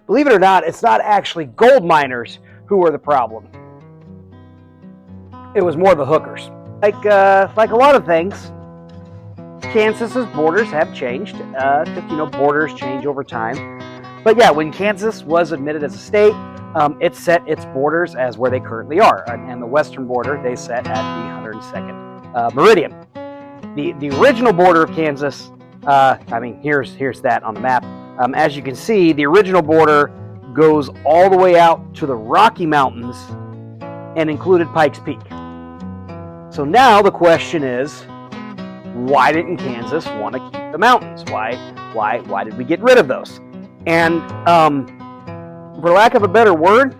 Believe it or not, it's not actually gold miners who were the problem. It was more the hookers. Like a lot of things, Kansas's borders have changed. Borders change over time. But yeah, when Kansas was admitted as a state, it set its borders as where they currently are. And the western border they set at the 102nd meridian. The original border of Kansas, here's that on the map. As you can see, the original border goes all the way out to the Rocky Mountains and included Pikes Peak. So now the question is, why didn't Kansas want to keep the mountains? Why did we get rid of those? And for lack of a better word,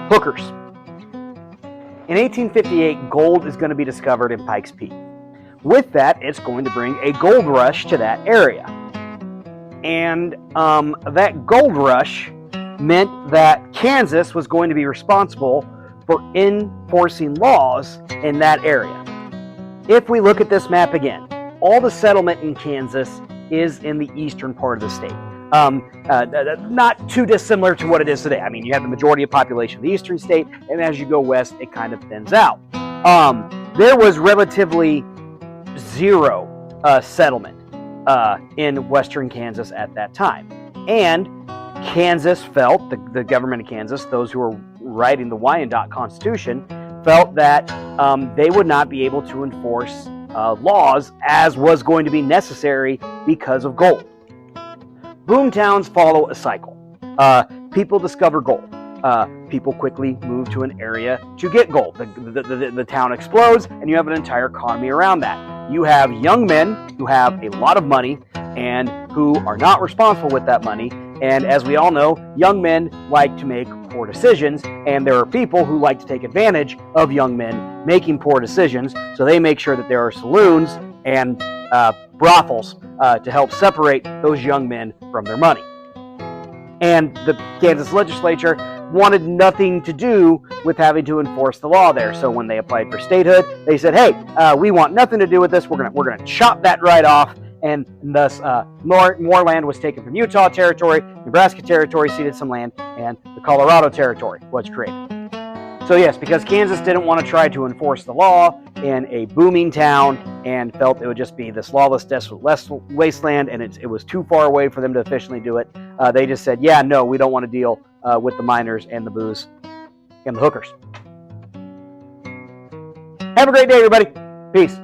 hookers. In 1858, gold is going to be discovered in Pikes Peak. With that, it's going to bring a gold rush to that area. And that gold rush meant that Kansas was going to be responsible for enforcing laws in that area. If we look at this map again, all the settlement in Kansas is in the eastern part of the state. Not too dissimilar to what it is today. I mean, you have the majority of population of the eastern state, and as you go west, it kind of thins out. There was relatively zero settlement in western Kansas at that time. And Kansas felt, the government of Kansas, those who were writing the Wyandotte Constitution, felt that they would not be able to enforce laws as was going to be necessary because of gold. Boom towns follow a cycle. People discover gold. People quickly move to an area to get gold. The town explodes, and you have an entire economy around that. You have young men who have a lot of money and who are not responsible with that money. And as we all know, young men like to make poor decisions, and there are people who like to take advantage of young men making poor decisions, so they make sure that there are saloons and brothels to help separate those young men from their money. And the Kansas legislature wanted nothing to do with having to enforce the law there. So when they applied for statehood, they said, hey, we want nothing to do with this. We're gonna chop that right off. And thus, more land was taken from Utah Territory, Nebraska Territory ceded some land, and the Colorado Territory was created. So yes, because Kansas didn't want to try to enforce the law in a booming town and felt it would just be this lawless, desolate wasteland, and it was too far away for them to efficiently do it, they just said, yeah, no, we don't want to deal with the miners and the booze and the hookers. Have a great day, everybody. Peace.